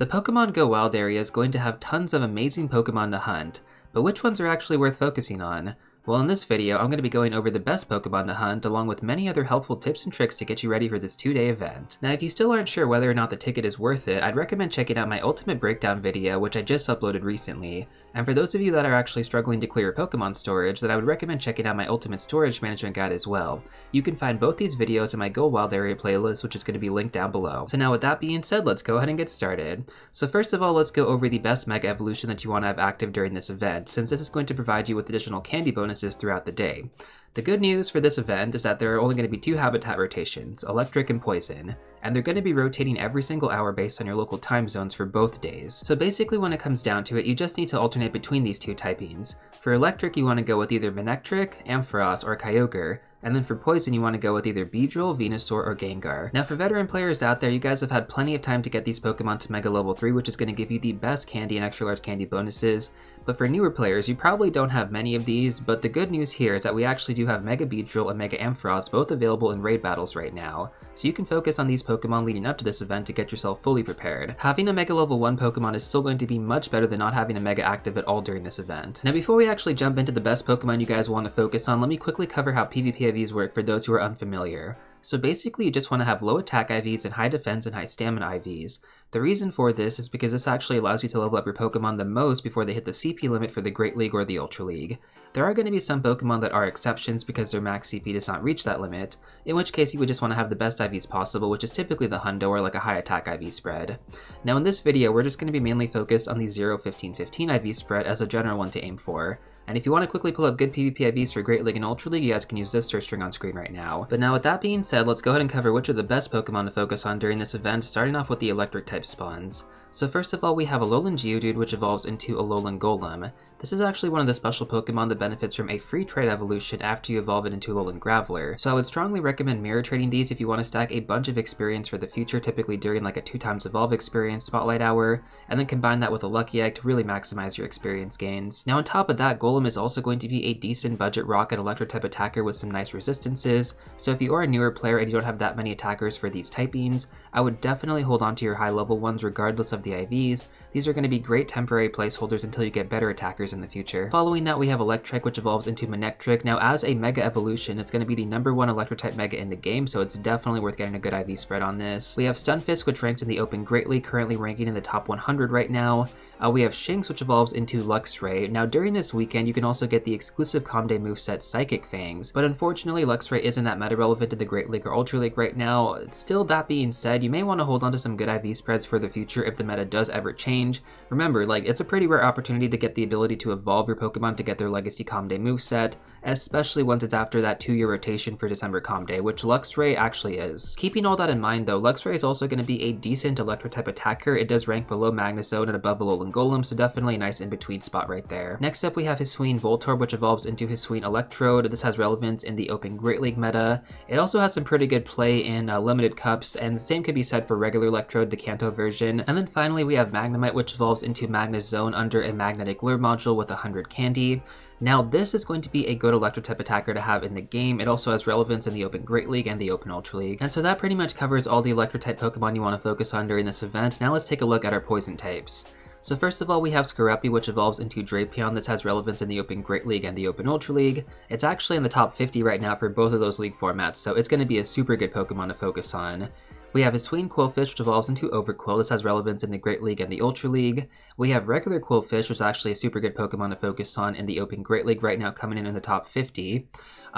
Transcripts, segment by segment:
The Pokémon GO wild area is going to have tons of amazing Pokémon to hunt, but which ones are actually worth focusing on? Well, in this video, I'm going to be going over the best Pokémon to hunt along with many other helpful tips and tricks to get you ready for this 2-day event. Now, if you still aren't sure whether or not the ticket is worth it, I'd recommend checking out my ultimate breakdown video, which I just uploaded recently. And for those of you that are actually struggling to clear Pokémon storage, then I would recommend checking out my ultimate storage management guide as well. You can find both these videos in my GO wild area playlist, which is going to be linked down below. So now with that being said, let's go ahead and get started. So first of all, let's go over the best Mega Evolution that you want to have active during this event, since this is going to provide you with additional candy bonuses throughout the day. The good news for this event is that there are only going to be 2 habitat rotations, Electric and Poison, and they're going to be rotating every single hour based on your local time zones for both days. So basically when it comes down to it, you just need to alternate between these 2 typings. For Electric, you want to go with either Manectric, Ampharos, or Kyogre, and then for Poison, you want to go with either Beedrill, Venusaur, or Gengar. Now for veteran players out there, you guys have had plenty of time to get these Pokemon to Mega Level 3, which is going to give you the best candy and extra large candy bonuses. But for newer players, you probably don't have many of these, but the good news here is that we actually do have Mega Beedrill and Mega Ampharos both available in raid battles right now. So you can focus on these Pokemon leading up to this event to get yourself fully prepared. Having a Mega Level 1 Pokemon is still going to be much better than not having a Mega active at all during this event. Now before we actually jump into the best Pokemon you guys want to focus on, let me quickly cover how PvP IVs work for those who are unfamiliar. So basically you just want to have low attack IVs and high defense and high stamina IVs. The reason for this is because this actually allows you to level up your Pokemon the most before they hit the CP limit for the Great League or the Ultra League. There are going to be some Pokemon that are exceptions because their max CP does not reach that limit, in which case you would just want to have the best IVs possible, which is typically the Hundo or like a high attack IV spread. Now in this video, we're just going to be mainly focused on the 0-15-15 IV spread as a general one to aim for. And if you want to quickly pull up good PvP IVs for Great League and Ultra League, you guys can use this search string on screen right now. But now with that being said, let's go ahead and cover which are the best Pokemon to focus on during this event, starting off with the Electric type spawns. So first of all, we have Alolan Geodude, which evolves into Alolan Golem. This is actually one of the special Pokemon that benefits from a free trade evolution after you evolve it into Alolan Graveler. So I would strongly recommend mirror trading these if you want to stack a bunch of experience for the future, typically during like a 2x evolve experience spotlight hour, and then combine that with a Lucky Egg to really maximize your experience gains. Now on top of that, Golem is also going to be a decent budget rock and electric type attacker with some nice resistances, so if you are a newer player and you don't have that many attackers for these typings, I would definitely hold on to your high level ones regardless of the IVs. These are going to be great temporary placeholders until you get better attackers in the future. Following that, we have Electric, which evolves into Manectric. Now as a Mega Evolution, it's going to be the #1 Electric type Mega in the game, so it's definitely worth getting a good IV spread on this. We have Stunfisk, which ranks in the Open Great League, currently ranking in the top 100 right now. We have Shinx, which evolves into Luxray. Now during this weekend, you can also get the exclusive Comday moveset Psychic Fangs, but unfortunately Luxray isn't that meta relevant in the Great League or Ultra League right now. Still, that being said, you may want to hold on to some good IV spreads for the future if the meta does ever change. Remember, like, it's a pretty rare opportunity to get the ability to evolve your Pokemon to get their Legacy Comday moveset, especially once it's after that 2-year rotation for December Comday, which Luxray actually is. Keeping all that in mind though, Luxray is also going to be a decent electric type attacker. It does rank below Magnezone and above Alolan Golem, so definitely a nice in-between spot right there. Next up we have Hisuian Voltorb, which evolves into Hisuian Electrode. This has relevance in the Open Great League meta. It also has some pretty good play in limited cups, and the same could be said for regular Electrode, the Kanto version. And then finally we have Magnemite, which evolves into Magnezone under a Magnetic Lure module with 100 candy. Now this is going to be a good electric type attacker to have in the game. It also has relevance in the Open Great League and the Open Ultra League. And so that pretty much covers all the electric type Pokemon you want to focus on during this event. Now let's take a look at our poison types. So first of all, we have Scarapy, which evolves into Drapion. This has relevance in the Open Great League and the Open Ultra League. It's actually in the top 50 right now for both of those league formats, so it's going to be a super good Pokemon to focus on. We have Hisuian Quillfish, which evolves into Overqwil. This has relevance in the Great League and the Ultra League. We have regular Quillfish, which is actually a super good Pokemon to focus on in the Open Great League right now, coming in the top 50.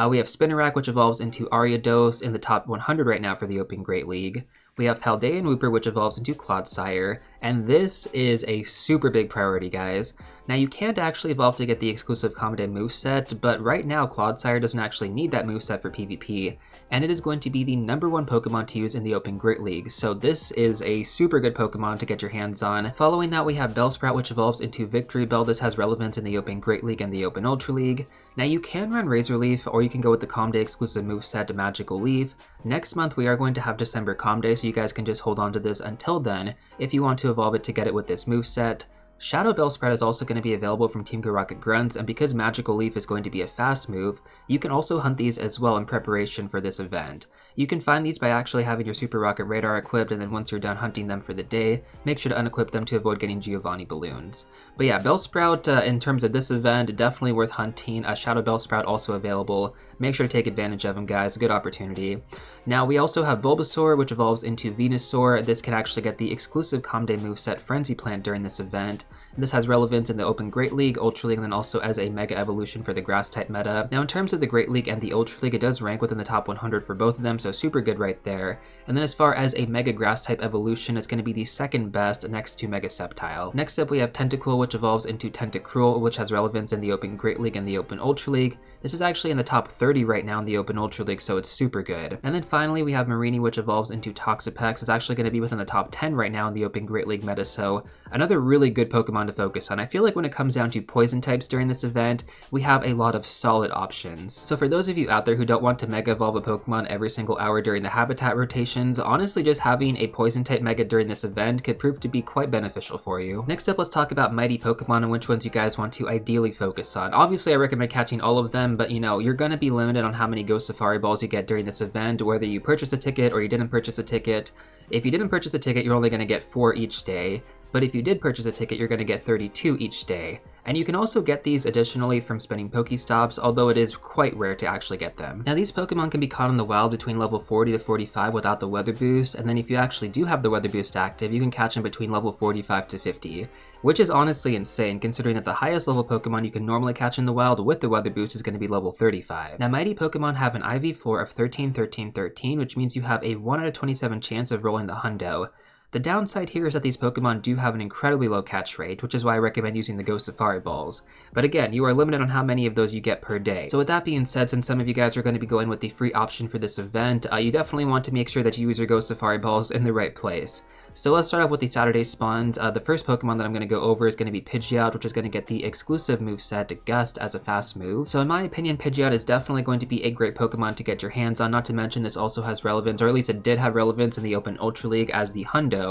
We have Spinarak, which evolves into Ariados in the top 100 right now for the Open Great League. We have Paldean Wooper, which evolves into Clodsire, and this is a super big priority, guys. Now you can't actually evolve to get the exclusive Comday moveset, but right now Clodsire doesn't actually need that moveset for PvP, and it is going to be the #1 Pokemon to use in the Open Great League, so this is a super good Pokemon to get your hands on. Following that, we have Bellsprout, which evolves into Victory Bell. This has relevance in the Open Great League and the Open Ultra League. Now you can run Razor Leaf, or you can go with the Comday exclusive moveset Magical Leaf. Next month we are going to have December Comday, so you guys can just hold on to this until then if you want to evolve it to get it with this moveset. Shadow Bellsprout is also going to be available from Team Go Rocket Grunts, and because Magical Leaf is going to be a fast move, you can also hunt these as well in preparation for this event. You can find these by actually having your Super Rocket Radar equipped, and then once you're done hunting them for the day, make sure to unequip them to avoid getting Giovanni balloons. But yeah, Bellsprout, in terms of this event, definitely worth hunting. Shadow Bellsprout also available. Make sure to take advantage of them, guys. Good opportunity. Now, we also have Bulbasaur, which evolves into Venusaur. This can actually get the exclusive Comday moveset Frenzy Plant during this event. This has relevance in the Open Great League, Ultra League, and then also as a Mega Evolution for the Grass-type meta. Now, in terms of the Great League and the Ultra League, it does rank within the top 100 for both of them, so super good right there. And then as far as a Mega Grass-type evolution, it's going to be the second best next to Mega Sceptile. Next up, we have Tentacool, which evolves into Tentacruel, which has relevance in the Open Great League and the Open Ultra League. This is actually in the top 30 right now in the Open Ultra League, so it's super good. And then finally, we have Mareanie, which evolves into Toxapex. It's actually going to be within the top 10 right now in the Open Great League meta, so another really good Pokemon to focus on. I feel like when it comes down to poison types during this event, we have a lot of solid options. So for those of you out there who don't want to Mega Evolve a Pokemon every single hour during the habitat rotations, honestly just having a poison type Mega during this event could prove to be quite beneficial for you. Next up, let's talk about mighty Pokemon and which ones you guys want to ideally focus on. Obviously, I recommend catching all of them, but you know, you're going to be limited on how many Ghost Safari balls you get during this event, whether you purchase a ticket or you didn't purchase a ticket. If you didn't purchase a ticket, you're only going to get 4 each day, but if you did purchase a ticket, you're going to get 32 each day. And you can also get these additionally from spinning Pokestops, although it is quite rare to actually get them. Now, these Pokemon can be caught in the wild between level 40 to 45 without the weather boost, and then if you actually do have the weather boost active, you can catch them between level 45 to 50, which is honestly insane considering that the highest level Pokemon you can normally catch in the wild with the weather boost is going to be level 35. Now, mighty Pokemon have an IV floor of 13, 13, 13, which means you have a 1 out of 27 chance of rolling the hundo. The downside here is that these Pokemon do have an incredibly low catch rate, which is why I recommend using the Ghost Safari balls. But again, you are limited on how many of those you get per day. So with that being said, since some of you guys are going to be going with the free option for this event, you definitely want to make sure that you use your Ghost Safari balls in the right place. So let's start off with the Saturday spawns. The first Pokemon that I'm going to go over is going to be Pidgeot, which is going to get the exclusive moveset Gust as a fast move. So in my opinion, Pidgeot is definitely going to be a great Pokemon to get your hands on, not to mention this also has relevance, or at least it did have relevance in the Open Ultra League as the Hundo.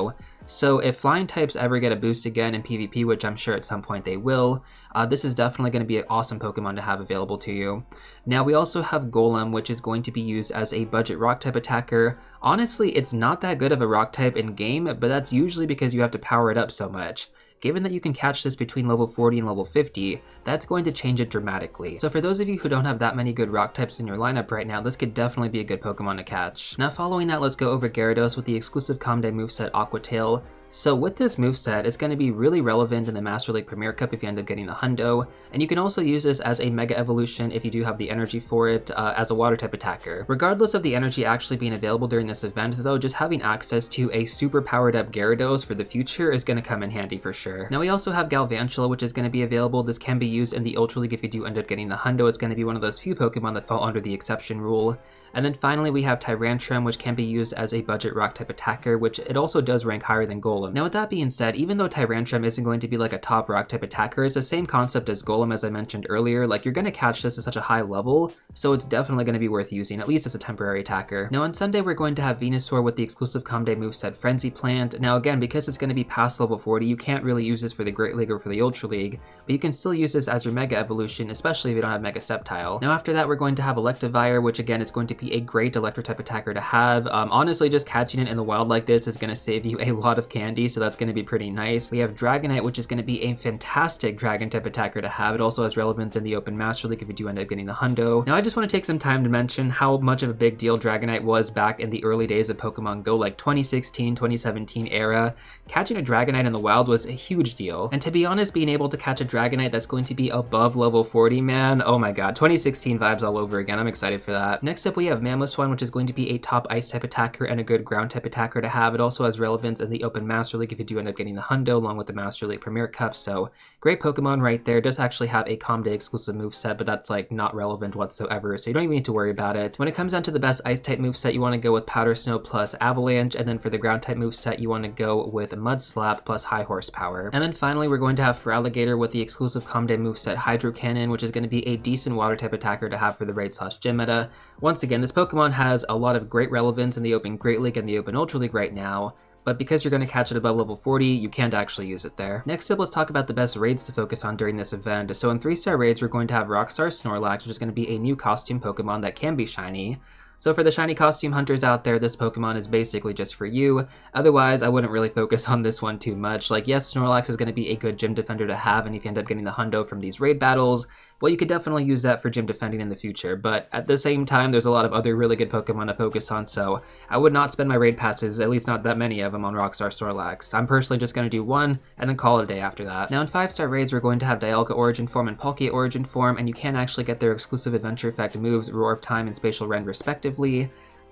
So if flying types ever get a boost again in PvP, which I'm sure at some point they will, this is definitely going to be an awesome Pokemon to have available to you. Now we also have Golem, which is going to be used as a budget rock type attacker. Honestly, it's not that good of a rock type in game, but that's usually because you have to power it up so much. Given that you can catch this between level 40 and level 50, that's going to change it dramatically. So for those of you who don't have that many good rock types in your lineup right now, this could definitely be a good Pokemon to catch. Now following that, let's go over Gyarados with the exclusive Comday moveset Aqua Tail. So with this moveset, it's going to be really relevant in the Master League Premier Cup if you end up getting the Hundo, and you can also use this as a Mega Evolution if you do have the energy for it as a water type attacker. Regardless of the energy actually being available during this event though, just having access to a super powered up Gyarados for the future is going to come in handy for sure. Now we also have Galvantula, which is going to be available. This can be used in the Ultra League if you do end up getting the Hundo. It's going to be one of those few Pokemon that fall under the exception rule. And then finally we have Tyrantrum, which can be used as a budget rock type attacker, which it also does rank higher than Golem. Now with that being said, even though Tyrantrum isn't going to be like a top rock type attacker, it's the same concept as Golem as I mentioned earlier. Like, you're going to catch this at such a high level, so it's definitely going to be worth using, at least as a temporary attacker. Now on Sunday we're going to have Venusaur with the exclusive Comday moveset Frenzy Plant. Now again, because it's going to be past level 40, you can't really use this for the Great League or for the Ultra League, but you can still use this as your Mega Evolution, especially if you don't have Mega Sceptile. Now after that we're going to have Electivire, which again is going to be a great electric type attacker to have. Honestly, just catching it in the wild like this is going to save you a lot of candy, so that's going to be pretty nice. We have Dragonite, which is going to be a fantastic dragon type attacker to have. It also has relevance in the Open Master League if you do end up getting the Hundo. Now I just want to take some time to mention how much of a big deal Dragonite was back in the early days of Pokemon GO, like 2016, 2017 era. Catching a Dragonite in the wild was a huge deal, and to be honest, being able to catch a Dragonite that's going to be above level 40, man, oh my god, 2016 vibes all over again. I'm excited for that. Next up we have Mamoswine, which is going to be a top ice type attacker and a good ground type attacker to have. It also has relevance in the Open Master League if you do end up getting the Hundo along with the Master League Premier Cup, so great Pokemon right there. It does actually have a Comday exclusive moveset, but that's like not relevant whatsoever, so you don't even need to worry about it. When it comes down to the best ice type moveset, you want to go with Powder Snow plus Avalanche, and then for the ground type moveset, you want to go with Mud Slap plus High Horsepower. And then finally, we're going to have Feraligatr with the exclusive Comday moveset Hydro Cannon, which is going to be a decent water type attacker to have for the raid/gym meta. Once again, this Pokemon has a lot of great relevance in the Open Great League and the Open Ultra League right now, but because you're going to catch it above level 40, you can't actually use it there. Next up, let's talk about the best raids to focus on during this event. So in 3-star raids, we're going to have Rockstar Snorlax, which is going to be a new costume Pokemon that can be shiny. So for the shiny costume hunters out there, this Pokemon is basically just for you. Otherwise, I wouldn't really focus on this one too much. Like, yes, Snorlax is going to be a good gym defender to have, and if you end up getting the hundo from these raid battles, well, you could definitely use that for gym defending in the future, but at the same time, there's a lot of other really good Pokemon to focus on, so I would not spend my raid passes, at least not that many of them, on Rockstar Snorlax. I'm personally just going to do one, and then call it a day after that. Now in 5-star raids, we're going to have Dialga Origin Form and Palkia Origin Form, and you can actually get their exclusive Adventure Effect moves, Roar of Time and Spacial Rend respectively.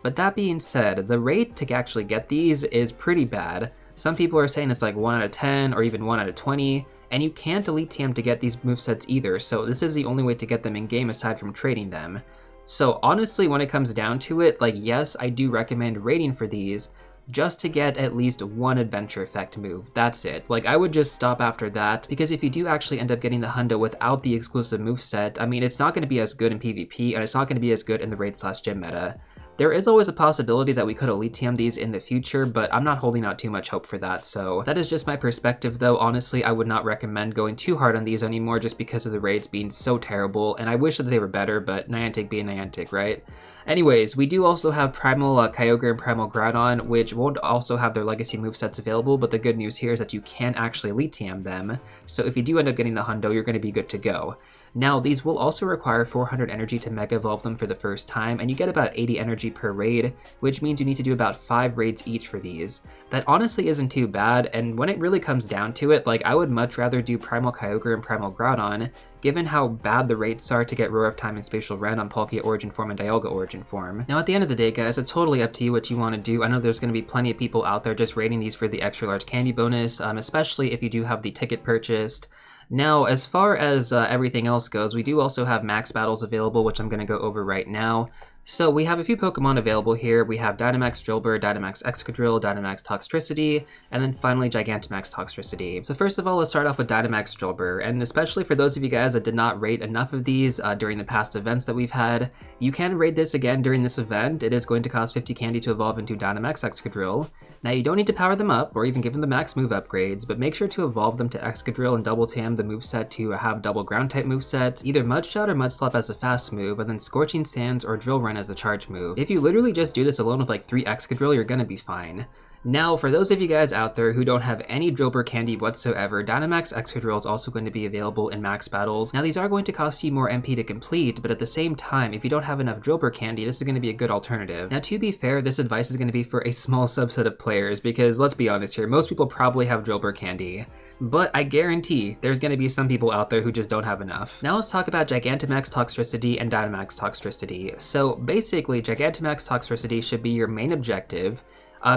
But that being said, the rate to actually get these is pretty bad. Some people are saying it's like 1 out of 10 or even 1 out of 20. And you can't Elite TM to get these movesets either, so this is the only way to get them in-game aside from trading them. So honestly, when it comes down to it, like yes, I do recommend raiding for these, just to get at least one Adventure Effect move, that's it. Like I would just stop after that, because if you do actually end up getting the hundo without the exclusive moveset, I mean it's not going to be as good in PvP, and it's not going to be as good in the raid/gym meta. There is always a possibility that we could Elite TM these in the future, but I'm not holding out too much hope for that, so that is just my perspective though. Honestly, I would not recommend going too hard on these anymore just because of the raids being so terrible, and I wish that they were better, but Niantic being Niantic, right? Anyways, we do also have Primal Kyogre and Primal Groudon, which won't also have their legacy movesets available, but the good news here is that you can actually Elite TM them, so if you do end up getting the hundo, you're going to be good to go. Now, these will also require 400 energy to Mega Evolve them for the first time, and you get about 80 energy per raid, which means you need to do about 5 raids each for these. That honestly isn't too bad, and when it really comes down to it, like I would much rather do Primal Kyogre and Primal Groudon, given how bad the rates are to get Roar of Time and Spacial Rend on Palkia Origin Form and Dialga Origin Form. Now at the end of the day guys, it's totally up to you what you want to do. I know there's going to be plenty of people out there just raiding these for the extra large candy bonus, especially if you do have the ticket purchased. Now, as far as everything else goes, we do also have max battles available, which I'm going to go over right now. So we have a few Pokemon available here. We have Dynamax Drillbur, Dynamax Excadrill, Dynamax Toxtricity, and then finally Gigantamax Toxtricity. So first of all, let's start off with Dynamax Drillbur, and especially for those of you guys that did not raid enough of these during the past events that we've had, you can raid this again during this event. It is going to cost 50 candy to evolve into Dynamax Excadrill. Now you don't need to power them up or even give them the max move upgrades, but make sure to evolve them to Excadrill and double TM the moveset to have double ground type movesets, either Mudshot or Mudslap as a fast move, and then Scorching Sands or Drill Run as the charge move. If you literally just do this alone with like 3 Excadrill, you're gonna be fine. Now, for those of you guys out there who don't have any Drillbur candy whatsoever, Dynamax Excadrill is also going to be available in max battles. Now, these are going to cost you more MP to complete, but at the same time, if you don't have enough Drillbur candy, this is going to be a good alternative. Now, to be fair, this advice is going to be for a small subset of players, because let's be honest here, most people probably have Drillbur candy. But I guarantee there's going to be some people out there who just don't have enough. Now let's talk about Gigantamax Toxtricity and Dynamax Toxtricity. So basically, Gigantamax Toxtricity should be your main objective.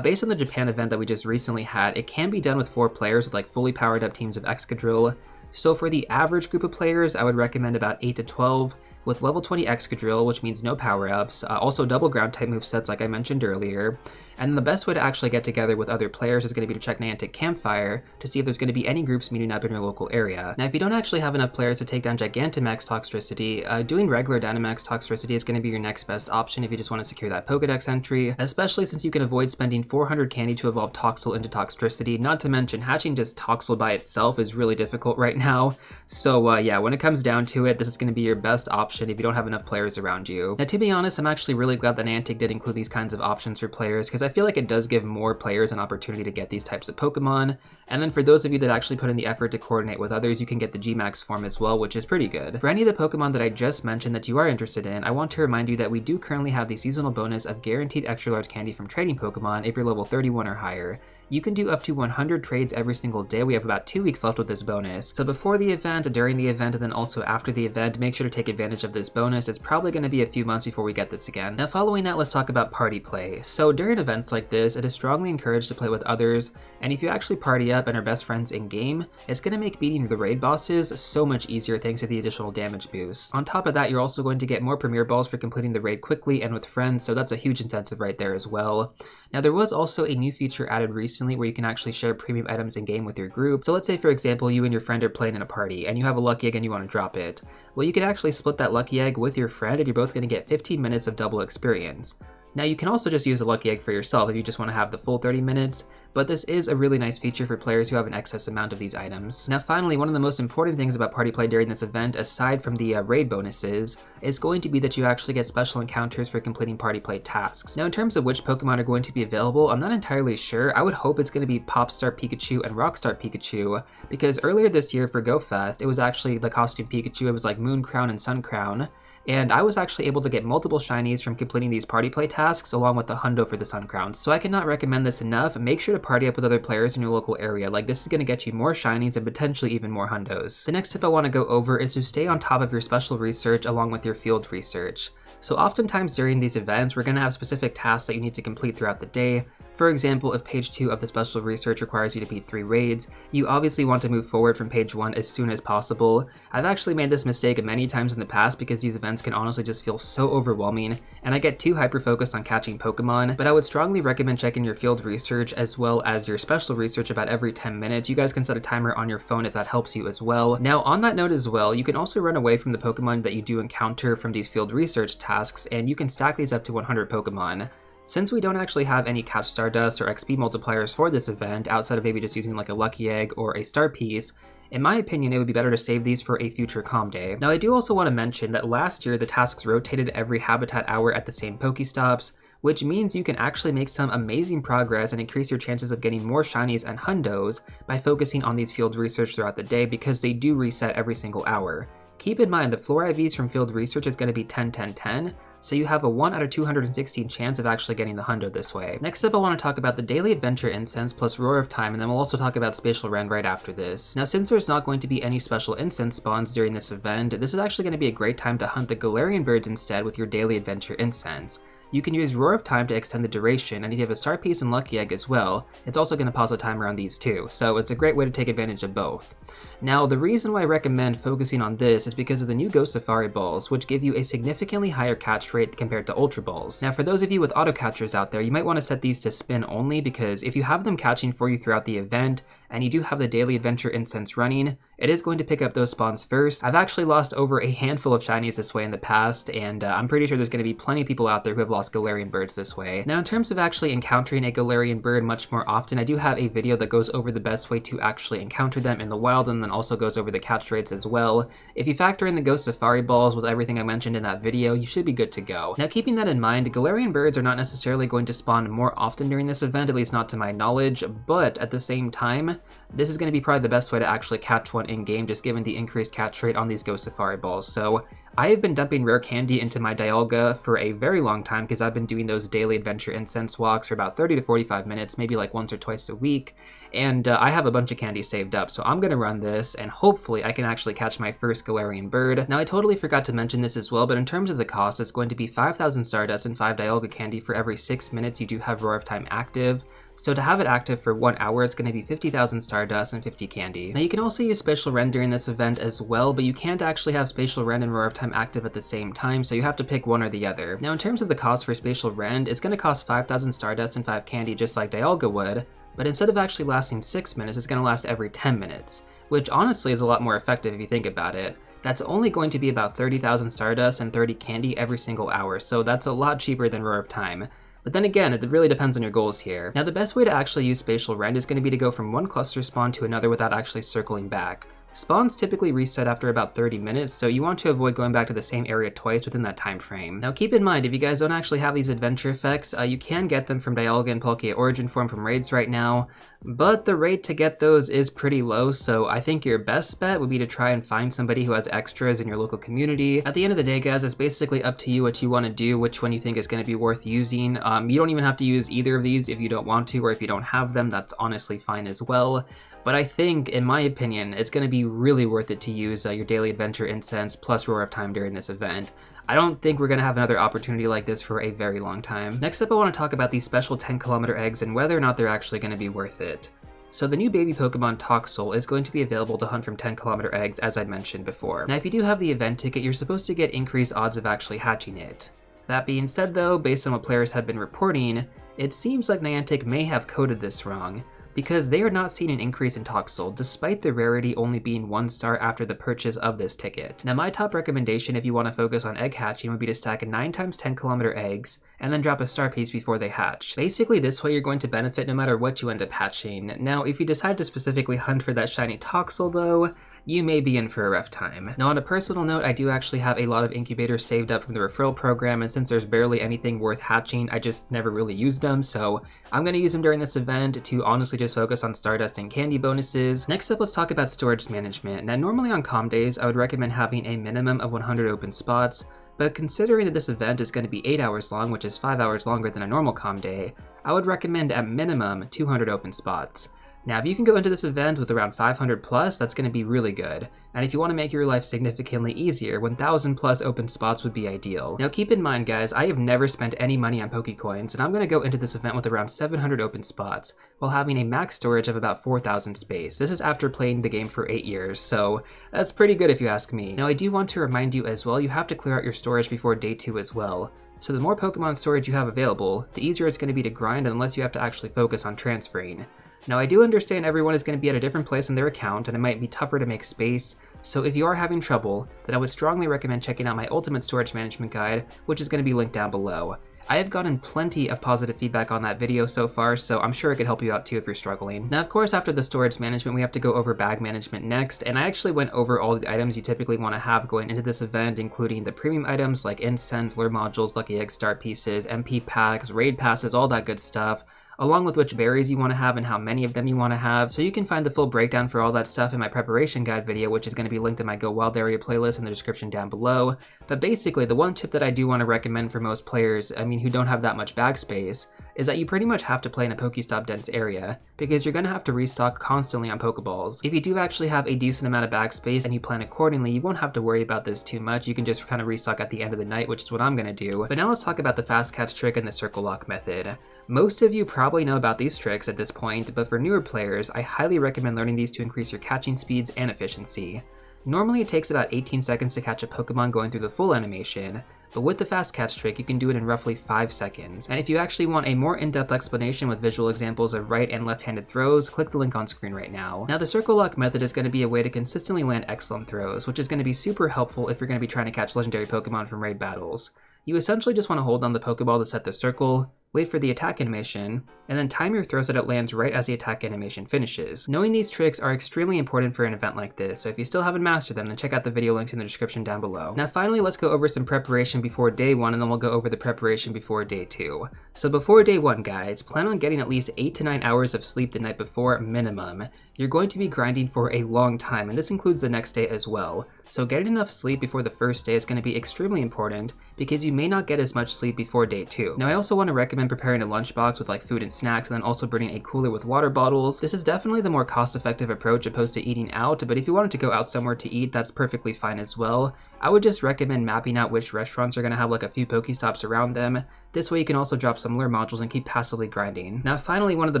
Based on the Japan event that we just recently had, it can be done with 4 players with like fully powered up teams of Excadrill. So for the average group of players, I would recommend about 8 to 12 with level 20 Excadrill, which means no power-ups, also double ground type movesets like I mentioned earlier. And the best way to actually get together with other players is going to be to check Niantic Campfire to see if there's going to be any groups meeting up in your local area. Now, if you don't actually have enough players to take down Gigantamax Toxtricity, doing regular Dynamax Toxtricity is going to be your next best option if you just want to secure that Pokedex entry, especially since you can avoid spending 400 candy to evolve Toxel into Toxtricity, not to mention hatching just Toxel by itself is really difficult right now. So yeah, when it comes down to it, this is going to be your best option if you don't have enough players around you. Now, to be honest, I'm actually really glad that Niantic did include these kinds of options for players, because I feel like it does give more players an opportunity to get these types of Pokemon. And then for those of you that actually put in the effort to coordinate with others, you can get the Gmax form as well, which is pretty good. For any of the Pokemon that I just mentioned that you are interested in, I want to remind you that we do currently have the seasonal bonus of guaranteed extra large candy from trading Pokemon if you're level 31 or higher. You can do up to 100 trades every single day. We have about 2 weeks left with this bonus. So before the event, during the event, and then also after the event, make sure to take advantage of this bonus. It's probably going to be a few months before we get this again. Now following that, let's talk about party play. So during events like this, it is strongly encouraged to play with others, and if you actually party up and are best friends in game, it's going to make beating the raid bosses so much easier thanks to the additional damage boost. On top of that, you're also going to get more Premier Balls for completing the raid quickly and with friends, so that's a huge incentive right there as well. Now there was also a new feature added recently where you can actually share premium items in game with your group. So let's say for example you and your friend are playing in a party and you have a lucky egg and you want to drop it. Well, you can actually split that lucky egg with your friend and you're both going to get 15 minutes of double experience. Now you can also just use a lucky egg for yourself if you just want to have the full 30 minutes, but this is a really nice feature for players who have an excess amount of these items. Now finally, one of the most important things about party play during this event, aside from the raid bonuses, is going to be that you actually get special encounters for completing party play tasks. Now in terms of which Pokemon are going to be available, I'm not entirely sure. I would hope it's going to be Popstar Pikachu and Rockstar Pikachu, because earlier this year for Go Fest, it was actually the costume Pikachu. It was like Moon Crown and Sun Crown. And I was actually able to get multiple shinies from completing these party play tasks along with the hundo for the Sun Crowns. So I cannot recommend this enough. Make sure to party up with other players in your local area. Like, this is going to get you more shinies and potentially even more hundos. The next tip I want to go over is to stay on top of your special research along with your field research. So oftentimes during these events, we're going to have specific tasks that you need to complete throughout the day. For example, if page 2 of the special research requires you to beat 3 raids, you obviously want to move forward from page 1 as soon as possible. I've actually made this mistake many times in the past because these events can honestly just feel so overwhelming, and I get too hyper-focused on catching Pokemon, but I would strongly recommend checking your field research as well as your special research about every 10 minutes. You guys can set a timer on your phone if that helps you as well. Now, on that note as well, you can also run away from the Pokemon that you do encounter from these field research tasks, and you can stack these up to 100 Pokemon. Since we don't actually have any Catch Stardust or XP multipliers for this event, outside of maybe just using like a Lucky Egg or a Star Piece, in my opinion, it would be better to save these for a future Calm Day. Now, I do also want to mention that last year, the tasks rotated every habitat hour at the same Pokestops, which means you can actually make some amazing progress and increase your chances of getting more shinies and hundos by focusing on these field research throughout the day because they do reset every single hour. Keep in mind, the floor IVs from field research is going to be 10-10-10, so you have a 1 out of 216 chance of actually getting the hundo this way. Next up, I want to talk about the Daily Adventure Incense plus Roar of Time, and then we'll also talk about Spacial Rend right after this. Now, since there's not going to be any special incense spawns during this event, this is actually going to be a great time to hunt the Galarian birds instead with your Daily Adventure Incense. You can use Roar of Time to extend the duration, and if you have a Star Piece and Lucky Egg as well, it's also going to pause the timer on these too, so it's a great way to take advantage of both. Now, the reason why I recommend focusing on this is because of the new Go Safari Balls, which give you a significantly higher catch rate compared to Ultra Balls. Now, for those of you with auto catchers out there, you might want to set these to spin only, because if you have them catching for you throughout the event, and you do have the Daily Adventure Incense running, it is going to pick up those spawns first. I've actually lost over a handful of shinies this way in the past, and I'm pretty sure there's going to be plenty of people out there who have lost Galarian birds this way. Now, in terms of actually encountering a Galarian bird much more often, I do have a video that goes over the best way to actually encounter them in the wild, and then also goes over the catch rates as well. If you factor in the Go Safari Balls with everything I mentioned in that video, you should be good to go. Now, keeping that in mind, Galarian birds are not necessarily going to spawn more often during this event, at least not to my knowledge, but at the same time, this is going to be probably the best way to actually catch one in-game, just given the increased catch rate on these Go Safari Balls. So I have been dumping rare candy into my Dialga for a very long time because I've been doing those Daily Adventure Incense walks for about 30 to 45 minutes, maybe like once or twice a week, and I have a bunch of candy saved up, so I'm going to run this, and hopefully I can actually catch my first Galarian bird. Now, I totally forgot to mention this as well, but in terms of the cost, it's going to be 5,000 Stardust and 5 Dialga candy for every 6 minutes you do have Roar of Time active. So to have it active for 1 hour, it's going to be 50,000 Stardust and 50 candy. Now, you can also use Spacial Rend during this event as well, but you can't actually have Spacial Rend and Roar of Time active at the same time, so you have to pick one or the other. Now, in terms of the cost for Spacial Rend, it's going to cost 5,000 Stardust and 5 candy just like Dialga would, but instead of actually lasting 6 minutes, it's going to last every 10 minutes, which honestly is a lot more effective if you think about it. That's only going to be about 30,000 Stardust and 30 candy every single hour, so that's a lot cheaper than Roar of Time. But then again, it really depends on your goals here. Now, the best way to actually use Spacial Rend is going to be to go from one cluster spawn to another without actually circling back. Spawns typically reset after about 30 minutes, so you want to avoid going back to the same area twice within that time frame. Now, keep in mind, if you guys don't actually have these adventure effects, you can get them from Dialga and Palkia Origin Form from raids right now, but the rate to get those is pretty low, so I think your best bet would be to try and find somebody who has extras in your local community. At the end of the day, guys, it's basically up to you what you want to do, which one you think is going to be worth using. You don't even have to use either of these if you don't want to, or if you don't have them, that's honestly fine as well. But I think, in my opinion, it's going to be really worth it to use your Daily Adventure Incense plus Roar of Time during this event. I don't think we're going to have another opportunity like this for a very long time. Next up, I want to talk about these special 10km eggs and whether or not they're actually going to be worth it. So the new baby Pokemon Toxel is going to be available to hunt from 10km eggs, as I mentioned before. Now, if you do have the event ticket, you're supposed to get increased odds of actually hatching it. That being said though, based on what players have been reporting, it seems like Niantic may have coded this wrong. because they are not seeing an increase in Toxel, despite the rarity only being 1 star after the purchase of this ticket. Now my top recommendation if you want to focus on egg hatching would be to stack 9 times 10 kilometer eggs, and then drop a star piece before they hatch. Basically this way you're going to benefit no matter what you end up hatching. Now if you decide to specifically hunt for that shiny Toxel though, you may be in for a rough time. Now on a personal note, I do actually have a lot of incubators saved up from the referral program, and since there's barely anything worth hatching, I just never really used them, so I'm going to use them during this event to honestly just focus on Stardust and candy bonuses. Next up, let's talk about storage management. Now normally on calm days, I would recommend having a minimum of 100 open spots, but considering that this event is going to be 8 hours long, which is 5 hours longer than a normal calm day, I would recommend at minimum 200 open spots. Now, if you can go into this event with around 500 plus, that's going to be really good. And if you want to make your life significantly easier, 1000 plus open spots would be ideal. Now keep in mind guys, I have never spent any money on Pokecoins, and I'm going to go into this event with around 700 open spots, while having a max storage of about 4000 space. This is after playing the game for 8 years, so that's pretty good if you ask me. Now I do want to remind you as well, you have to clear out your storage before day 2 as well. So the more Pokemon storage you have available, the easier it's going to be to grind unless you have to actually focus on transferring. Now I do understand everyone is going to be at a different place in their account and it might be tougher to make space, so if you are having trouble, then I would strongly recommend checking out my Ultimate Storage Management Guide, which is going to be linked down below. I have gotten plenty of positive feedback on that video so far, so I'm sure it could help you out too if you're struggling. Now of course after the storage management we have to go over bag management next, and I actually went over all the items you typically want to have going into this event, including the premium items like Incense, Lure Modules, Lucky Egg Start Pieces, MP Packs, Raid Passes, all that good stuff, along with which berries you want to have and how many of them you want to have. So you can find the full breakdown for all that stuff in my preparation guide video, which is going to be linked in my Go Wild area playlist in the description down below. But basically the one tip that I do want to recommend for most players, who don't have that much bag space, is that you pretty much have to play in a Pokestop dense area, because you're going to have to restock constantly on Pokeballs. If you do actually have a decent amount of bag space and you plan accordingly, you won't have to worry about this too much. You can just kind of restock at the end of the night, which is what I'm going to do. But now let's talk about the fast catch trick and the circle lock method. Most of you probably know about these tricks at this point, but for newer players, I highly recommend learning these to increase your catching speeds and efficiency. Normally it takes about 18 seconds to catch a Pokemon going through the full animation, but with the fast catch trick you can do it in roughly 5 seconds. And if you actually want a more in-depth explanation with visual examples of right and left-handed throws, click the link on screen right now. Now the circle lock method is going to be a way to consistently land excellent throws, which is going to be super helpful if you're going to be trying to catch legendary Pokemon from raid battles. You essentially just want to hold down the Pokeball to set the circle, wait for the attack animation, and then time your throw so that it lands right as the attack animation finishes. Knowing these tricks are extremely important for an event like this, so if you still haven't mastered them, then check out the video links in the description down below. Now finally, let's go over some preparation before day 1, and then we'll go over the preparation before day 2. So before day 1, guys, plan on getting at least 8 to 9 hours of sleep the night before minimum. You're going to be grinding for a long time, and this includes the next day as well. So getting enough sleep before the first day is going to be extremely important, because you may not get as much sleep before day 2. Now I also want to recommend preparing a lunchbox with like food and snacks, and then also bringing a cooler with water bottles. This is definitely the more cost-effective approach opposed to eating out, but if you wanted to go out somewhere to eat, that's perfectly fine as well. I would just recommend mapping out which restaurants are going to have like a few Pokestops around them. This way you can also drop some lure modules and keep passively grinding. Now finally, one of the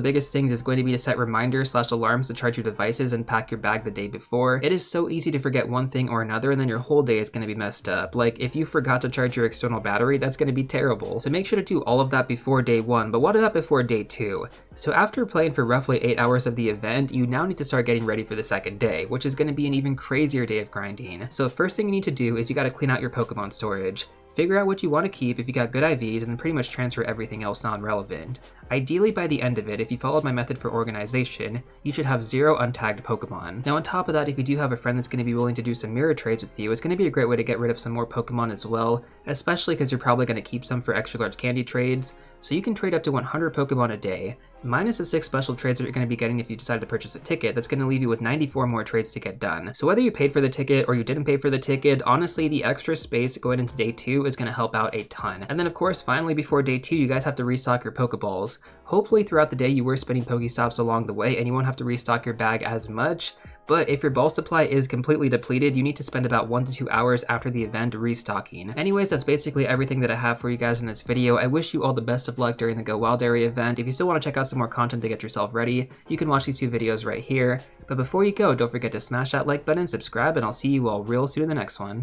biggest things is going to be to set reminders / alarms to charge your devices and pack your bag the day before. It is so easy to forget one thing or another, and then your whole day is going to be messed up. Like if you forgot to charge your external battery, that's going to be terrible. So make sure to do all of that before day 1, but what about before day 2? So after playing for roughly 8 hours of the event, you now need to start getting ready for the second day, which is going to be an even crazier day of grinding. So first thing you need to do is you got to clean out your Pokemon storage. Figure out what you want to keep if you got good IVs, and then pretty much transfer everything else non-relevant. Ideally by the end of it, if you followed my method for organization, you should have 0 untagged Pokemon. Now on top of that, if you do have a friend that's going to be willing to do some mirror trades with you, it's going to be a great way to get rid of some more Pokemon as well, especially because you're probably going to keep some for extra large candy trades. So you can trade up to 100 Pokemon a day, minus the 6 special trades that you're going to be getting if you decide to purchase a ticket. That's going to leave you with 94 more trades to get done. So whether you paid for the ticket or you didn't pay for the ticket, honestly the extra space going into day 2 is going to help out a ton. And then of course, finally before day 2, you guys have to restock your Pokeballs. Hopefully throughout the day you were spinning Pokestops along the way and you won't have to restock your bag as much. But if your ball supply is completely depleted, you need to spend about 1 to 2 hours after the event restocking. Anyways, that's basically everything that I have for you guys in this video. I wish you all the best of luck during the Go Wild area event. If you still want to check out some more content to get yourself ready, you can watch these 2 videos right here. But before you go, don't forget to smash that like button, subscribe, and I'll see you all real soon in the next one.